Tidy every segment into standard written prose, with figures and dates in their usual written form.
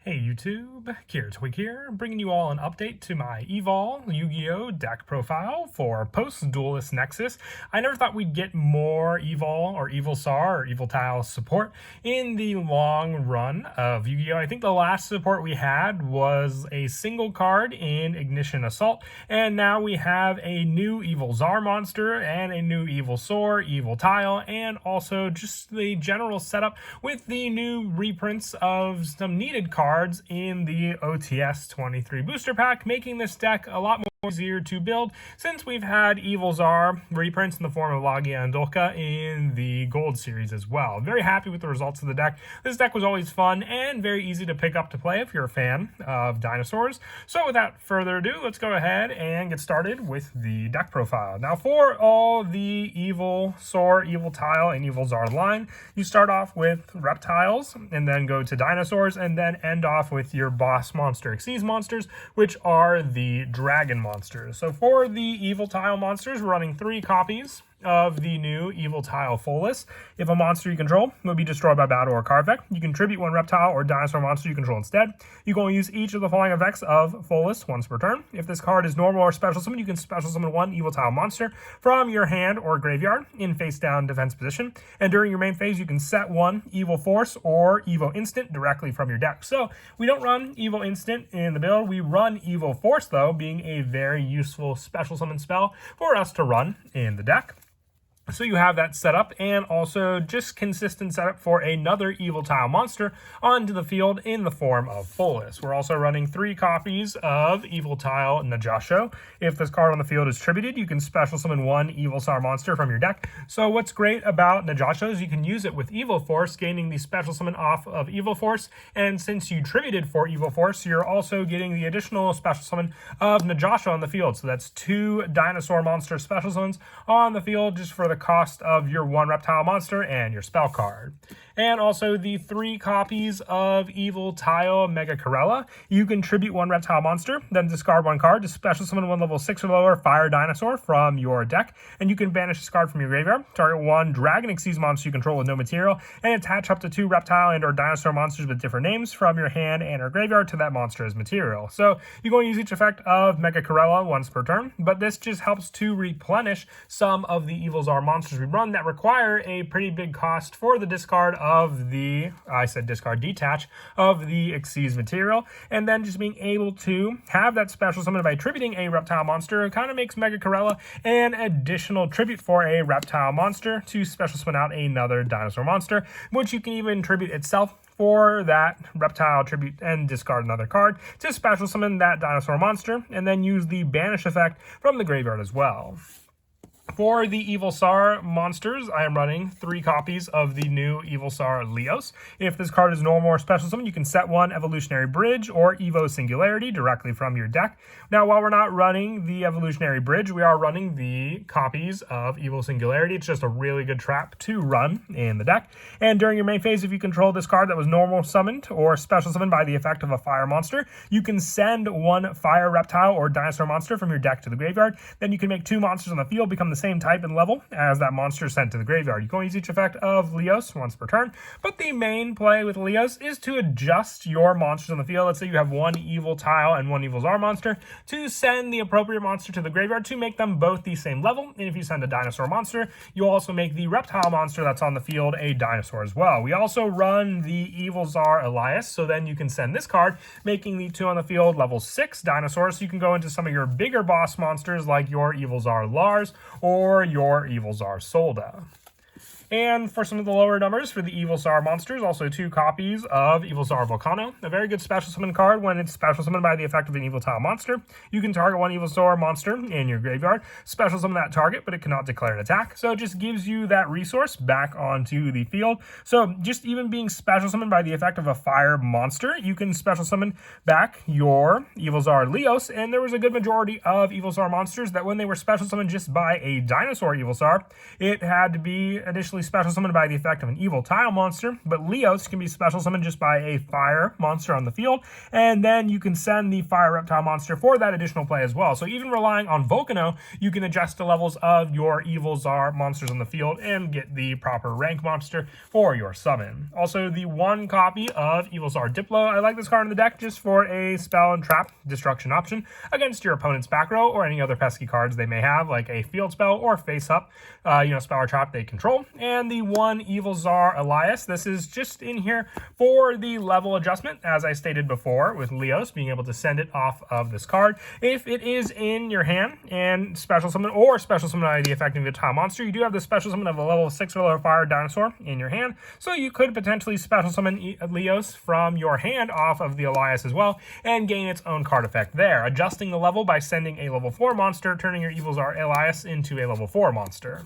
Hey YouTube, Twig here, bringing you all an update to my Evol Yu-Gi-Oh deck profile for post-Duelist Nexus. I never thought we'd get more Evol or Evolsaur or Evoltile support in the long run of Yu-Gi-Oh! I think the last support we had was a single card in Ignition Assault, and now we have a new Evolsaur monster and a new Evolsaur, Evoltile, and also just the general setup with the new reprints of some needed cards in the OTS 23 booster pack, making this deck a lot more easier to build since we've had Evolsaur reprints in the form of Lagia and Dolka in the Gold series as well. Very happy with the results of the deck. This deck was always fun and very easy to pick up to play if you're a fan of dinosaurs. So without further ado, let's go ahead and get started with the deck profile. Now for all the Evolsaur, Evoltile, and Evolsaur line, you start off with reptiles and then go to dinosaurs and then end off with your boss monster, Xyz monsters, which are the dragon monsters. So for the Evoltile monsters, we're running 3 copies of the new Evoltile Follis. If a monster you control will be destroyed by battle or card effect, you can tribute one reptile or dinosaur monster you control instead. You can only use each of the following effects of Follis once per turn. If this card is normal or special summon, you can special summon one Evoltile monster from your hand or graveyard in face down defense position. And during your main phase, you can set one Evil Force or Evo Instant directly from your deck. So we don't run Evo Instant in the build. We run Evo Force, though, being a very useful special summon spell for us to run in the deck. So you have that set up, and also just consistent setup for another Evoltile monster onto the field in the form of Follis. We're also running 3 copies of Evoltile Yugioh. If this card on the field is tributed, you can special summon one Evolsaur monster from your deck. So what's great about Yugioh is you can use it with Evo Force, gaining the special summon off of Evo Force, and since you tributed for Evo Force, you're also getting the additional special summon of Yugioh on the field. So that's 2 dinosaur monster special summons on the field just for the cost of your 1 reptile monster and your spell card. And also the 3 copies of Evoltile Mega Corella. You can tribute 1 reptile monster, then discard 1 card to special summon 1 level 6 or lower fire dinosaur from your deck, and you can banish this card from your graveyard, target 1 dragon Xyz monster you control with no material, and attach up to 2 reptile and or dinosaur monsters with different names from your hand and or graveyard to that monster as material. So you're going to use each effect of Mega Corella once per turn, but this just helps to replenish some of the Evolsaur monsters we run that require a pretty big cost for the discard of the, detach of the Xyz material, and then just being able to have that special summon by tributing a reptile monster kind of makes Mega Corella an additional tribute for a reptile monster to special summon out another dinosaur monster, which you can even tribute itself for that reptile tribute and discard another card to special summon that dinosaur monster, and then use the banish effect from the graveyard as well. For the Evolsaur monsters, I am running 3 copies of the new Evolsaur Leos. If this card is normal or special summon, you can set 1 Evolutionary Bridge or Evo Singularity directly from your deck. Now, while we're not running the Evolutionary Bridge, we are running the copies of Evo Singularity. It's just a really good trap to run in the deck. And during your main phase, if you control this card that was normal summoned or special summoned by the effect of a fire monster, you can send 1 fire reptile or dinosaur monster from your deck to the graveyard. Then you can make 2 monsters on the field become the same type and level as that monster sent to the graveyard. You can only use each effect of Leos once per turn, but the main play with Leos is to adjust your monsters on the field. Let's say you have 1 Evoltile and 1 Evolsaur monster, to send the appropriate monster to the graveyard to make them both the same level. And if you send a dinosaur monster, you also make the reptile monster that's on the field a dinosaur as well. We also run the Evolsaur Elias, so then you can send this card, making the 2 on the field level 6 dinosaurs, so you can go into some of your bigger boss monsters like your Evolsaur Lars or your Evolsaur Solda. And for some of the lower numbers for the Evolsaur monsters, also 2 copies of Evolsaur Volcano. A very good special summon card when it's special summoned by the effect of an Evoltile monster. You can target 1 Evolsaur monster in your graveyard, special summon that target, but it cannot declare an attack. So it just gives you that resource back onto the field. So just even being special summoned by the effect of a fire monster, you can special summon back your Evolsaur Leos. And there was a good majority of Evolsaur monsters that when they were special summoned just by a dinosaur Evolsaur, it had to be initially potentially special summoned by the effect of an evil tile monster, but Leos can be special summoned just by a fire monster on the field, and then you can send the fire reptile monster for that additional play as well. So even relying on Volcano, you can adjust the levels of your Evolsaur monsters on the field and get the proper rank monster for your summon. Also, the 1 copy of Evolsaur Diplo. I like this card in the deck just for a spell and trap destruction option against your opponent's back row or any other pesky cards they may have, like a field spell or face up, spell or trap they control. And the 1 Evolsaur Elias. This is just in here for the level adjustment, as I stated before, with Leos being able to send it off of this card. If it is in your hand and special summon or special summon by the effect of a tile monster, you do have the special summon of a level 6 or lower fire dinosaur in your hand, so you could potentially special summon Leos from your hand off of the Elias as well and gain its own card effect there, adjusting the level by sending a level 4 monster, turning your Evolsaur Elias into a level 4 monster.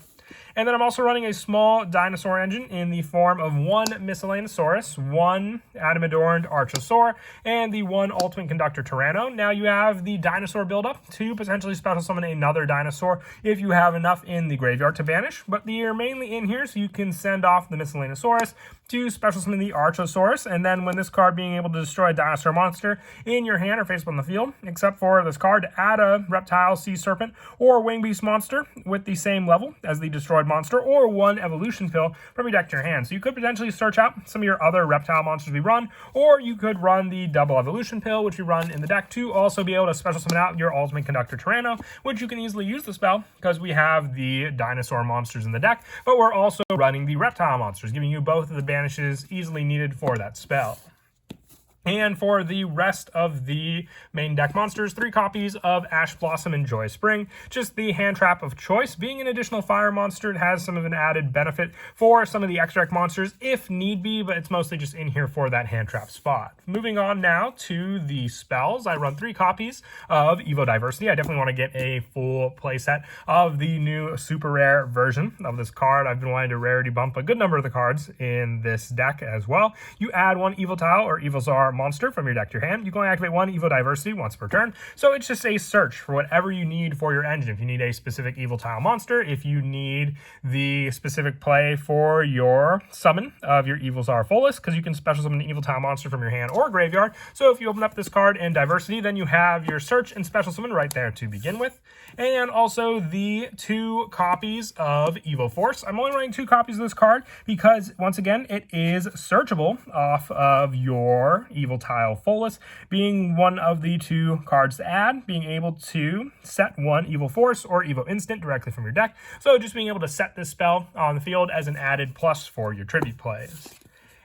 And then I'm also running a small dinosaur engine in the form of 1 Miscellaneousaurus, 1 Adam-adorned Archosaur, and the 1 Ultimate Conductor Tyranno. Now you have the dinosaur buildup to potentially special summon another dinosaur if you have enough in the graveyard to banish, but they're mainly in here so you can send off the Miscellaneousaurus to special summon the Archosaurus, and then when this card being able to destroy a dinosaur monster in your hand or face on the field, except for this card, to add a reptile, sea serpent, or wing beast monster with the same level as the destroyed monster, or 1 evolution pill from your deck to your hand. So you could potentially search out some of your other reptile monsters we run, or you could run the double evolution pill, which we run in the deck, to also be able to special summon out your Ultimate Conductor Tyranno, which you can easily use the spell because we have the dinosaur monsters in the deck, but we're also running the reptile monsters, giving you both of the banishes easily needed for that spell. And for the rest of the main deck monsters, 3 copies of Ash Blossom and Joy Spring. Just the hand trap of choice. Being an additional fire monster, it has some of an added benefit for some of the extra deck monsters if need be, but it's mostly just in here for that hand trap spot. Moving on now to the spells. I run 3 copies of Evo Diversity. I definitely want to get a full playset of the new super rare version of this card. I've been wanting to rarity bump a good number of the cards in this deck as well. You add 1 Evil Tile or Evolsaur monster from your deck to your hand. You can only activate 1 Evo Diversity once per turn, so it's just a search for whatever you need for your engine. If you need a specific Evil Tile monster, if you need the specific play for your summon of your Evolsaur Folus, because you can special summon an Evil Tile monster from your hand or graveyard. So if you open up this card in Diversity, then you have your search and special summon right there to begin with. And also the 2 copies of Evo Force. I'm only running 2 copies of this card because, once again, it is searchable off of your Evil Tile Folus, being one of the 2 cards to add, being able to set 1 Evo Force or Evo Instant directly from your deck. So just being able to set this spell on the field as an added plus for your tribute plays.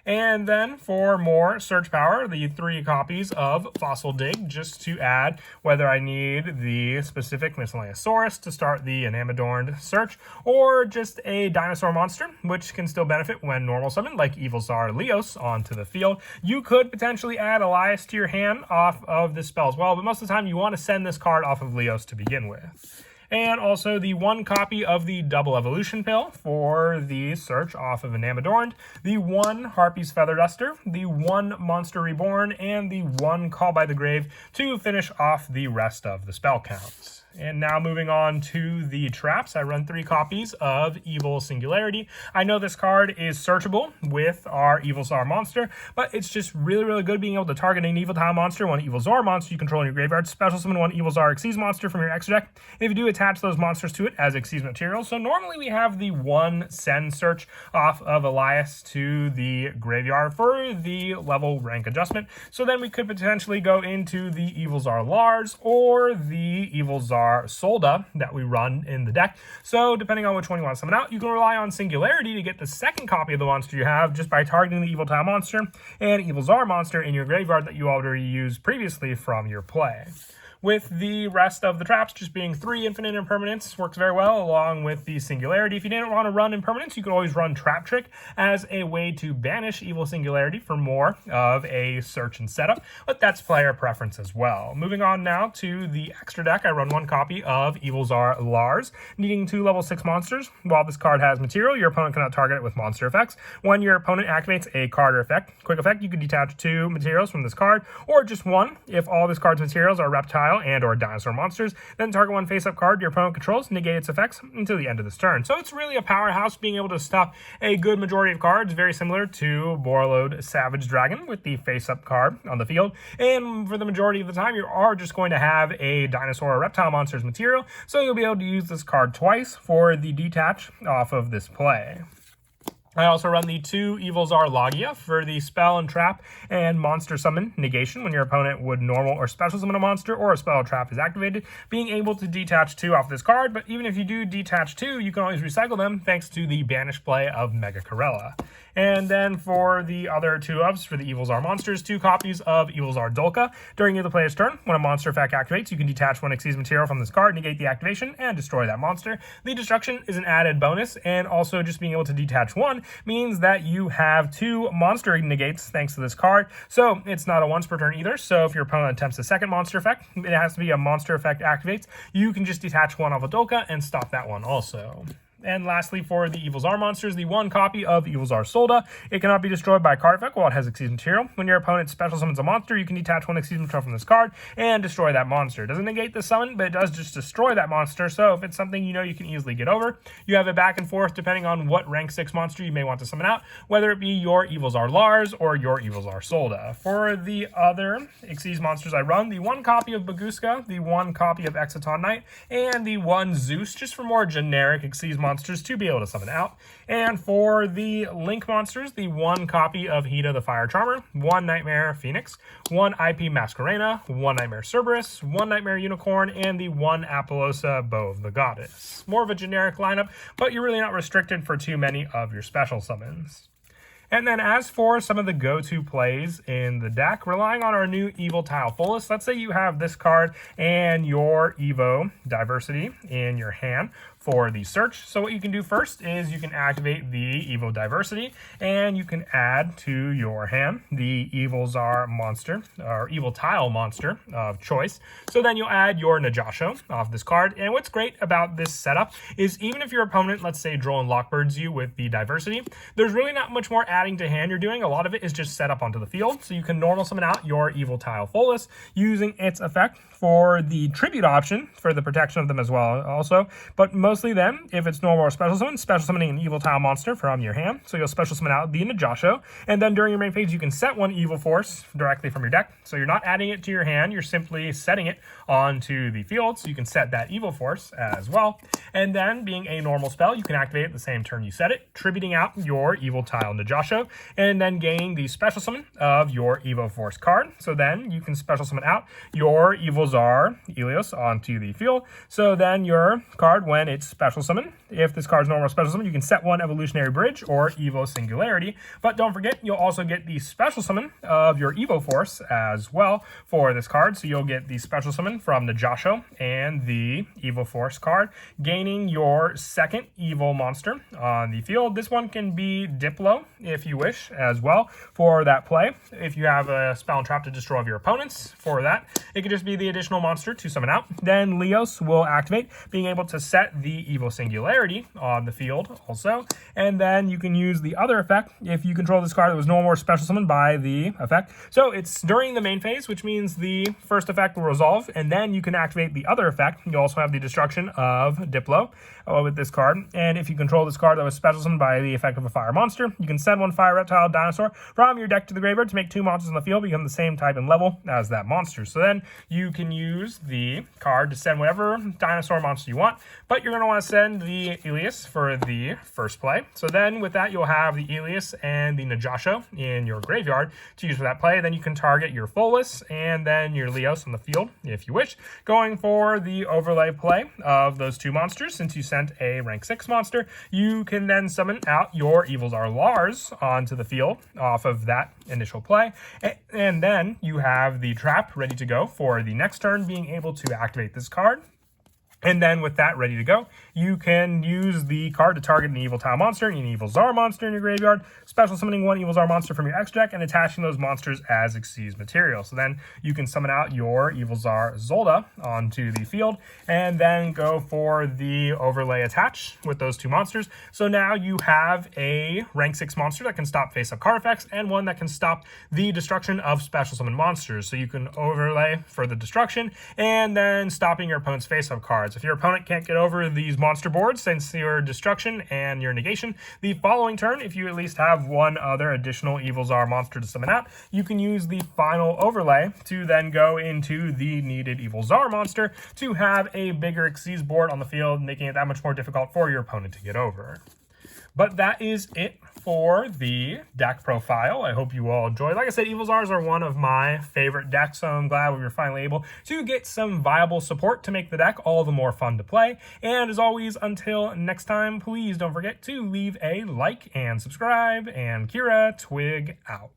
And then for more search power, the 3 copies of Fossil Dig, just to add whether I need the specific Miscellaneousaurus to start the Enam-adorned search, or just a dinosaur monster, which can still benefit when normal summoned, like Evolsaur Leos, onto the field. You could potentially add Elias to your hand off of this spell as well, but most of the time you want to send this card off of Leos to begin with. And also the 1 copy of the double evolution pill for the search off of Enam-adorned, the 1 Harpy's Feather Duster, the 1 Monster Reborn, and the 1 Call by the Grave to finish off the rest of the spell counts. And now moving on to the traps, I run 3 copies of Evol Singularity. I know this card is searchable with our Evolsaur monster, but it's just really, really good being able to target an Evil Tile monster, 1 Evolsaur monster you control in your graveyard, special summon 1 Evolsaur Xyz monster from your extra deck. And if you do, attach those monsters to it as Xyz materials. So normally we have the 1 send search off of Elias to the graveyard for the level rank adjustment. So then we could potentially go into the Evolsaur Lars or the Evolsaur Solda that we run in the deck. So depending on which one you want to summon out, you can rely on Singularity to get the 2nd copy of the monster you have just by targeting the Evil Tile monster and Evolsaur monster in your graveyard that you already used previously from your play. With the rest of the traps just being 3 infinite impermanents, works very well along with the Singularity. If you didn't want to run impermanents, you could always run Trap Trick as a way to banish Evil Singularity for more of a search and setup, but that's player preference as well. Moving on now to the extra deck, I run 1 copy of Evolsaur Lars, needing 2 level 6 monsters. While this card has material, your opponent cannot target it with monster effects. When your opponent activates a card or effect, quick effect, you can detach 2 materials from this card, or just 1 if all this card's materials are reptile Evotile and or Dinosaur monsters. Then target one face-up card your opponent controls, negate its effects until the end of this turn. So it's really a powerhouse, being able to stop a good majority of cards, very similar to Borreload Savage Dragon with the face-up card on the field. And for the majority of the time, you are just going to have a Dinosaur or Reptile monsters material, so you'll be able to use this card twice for the detach off of this play. I also run the 2 Evolsaur Logia for the spell and trap and monster summon negation when your opponent would normal or special summon a monster or a spell or trap is activated, being able to detach 2 off this card. But even if you do detach 2, you can always recycle them thanks to the banish play of Mega Corella. And then for the other 2 ofs for the Evolsaur monsters, 2 copies of Evolsaur Dolka. During the player's turn, when a monster effect activates, you can detach 1 Xyz material from this card, negate the activation, and destroy that monster. The destruction is an added bonus, and also just being able to detach 1 means that you have 2 monster negates thanks to this card. So it's not a once per turn either. So if your opponent attempts a second monster effect, it has to be a monster effect activates. You can just detach 1 off a Dolka and stop that one also. And lastly, for the Evolsaur monsters, the 1 copy of Evolsaur Solda. It cannot be destroyed by a card effect while it has Xyz material. When your opponent special summons a monster, you can detach 1 Xyz material from this card and destroy that monster. It doesn't negate the summon, but it does just destroy that monster. So if it's something you know you can easily get over, you have it back and forth depending on what rank 6 monster you may want to summon out, whether it be your Evolsaur Lars or your Evolsaur Solda. For the other Xyz monsters I run, the 1 copy of Baguska, the 1 copy of Exciton Knight, and the 1 Zeus, just for more generic Xyz monsters to be able to summon out. And for the Link monsters, the 1 copy of Hida the Fire Charmer, 1 Nightmare Phoenix, 1 IP Masquerena, 1 Nightmare Cerberus, 1 Nightmare Unicorn, and the 1 Apollosa Bow of the Goddess. More of a generic lineup, but you're really not restricted for too many of your special summons. And then as for some of the go-to plays in the deck, relying on our new Evoltile full list, let's say you have this card and your Evo Diversity in your hand for the search. So what you can do first is you can activate the Evo Diversity, and you can add to your hand the Evolsaur monster, or Evoltile monster of choice. So then you'll add your Yugioh off this card. And what's great about this setup is even if your opponent, let's say, Droll and Lockbirds you with the Diversity, there's really not much more adding to hand you're doing. A lot of it is just set up onto the field. So you can normal summon out your Evoltile full list using its effect for the tribute option for the protection of them as well also. But mostly then, if it's normal or special summoning an Evoltile monster from your hand. So you'll special summon out the Yugioh, and then during your main phase you can set 1 Evil Force directly from your deck. So you're not adding it to your hand, you're simply setting it onto the field. So you can set that Evil Force as well. And then being a normal spell, you can activate it the same turn you set it, tributing out your Evoltile Yugioh, and then gaining the special summon of your Evo Force card. So then you can special summon out your Evolsaur Elios onto the field. So then your card, when it's special summon, if this card's normal special summon, you can set 1 Evolutionary Bridge or Evo Singularity. But don't forget, you'll also get the special summon of your Evo Force as well for this card. So you'll get the special summon from the Yugioh and the Evo Force card, gaining your 2nd Evo monster on the field. This one can be Diplo if you wish as well for that play. If you have a spell and trap to destroy of your opponents for that, it could just be the additional monster to summon out. Then Leos will activate, being able to set the Evo Singularity on the field also. And then you can use the other effect if you control this card that was normal or special summoned by the effect. So it's during the main phase, which means the first effect will resolve, and then you can activate the other effect. You also have the destruction of Diplo with this card. And if you control this card that was special summoned by the effect of a fire monster, you can send 1 Fire Reptile Dinosaur from your deck to the graveyard to make 2 monsters on the field become the same type and level as that monster. So then you can use the card to send whatever dinosaur monster you want, but you're going to want to send the Elias for the first play. So then with that, you'll have the Elias and the Yugioh in your graveyard to use for that play. Then you can target your Folus and then your Leos on the field if you wish, going for the overlay play of those 2 monsters. Since you sent a rank 6 monster, you can then summon out your Evolsaur Lars onto the field off of that initial play, and then you have the trap ready to go for the next turn, being able to activate this card And then with that ready to go, you can use the card to target an evil tile monster and an Evolsaur monster in your graveyard, special summoning one Evolsaur monster from your extra deck and attaching those monsters as Xyz material. So then you can summon out your Evolsaur Zolda onto the field and then go for the overlay attach with those two monsters. So now you have a rank 6 monster that can stop face-up card effects and one that can stop the destruction of special summon monsters. So you can overlay for the destruction and then stopping your opponent's face-up cards. If your opponent can't get over these monster boards since your destruction and your negation, the following turn, if you at least have one other additional Evolsaur monster to summon out, you can use the final overlay to then go into the needed Evolsaur monster to have a bigger Xyz board on the field, making it that much more difficult for your opponent to get over. But that is it for the deck profile. I hope you all enjoyed. Like I said, Evolsaurs are one of my favorite decks, so I'm glad we were finally able to get some viable support to make the deck all the more fun to play. And as always, until next time, please don't forget to leave a like and subscribe, and Kira Twig out.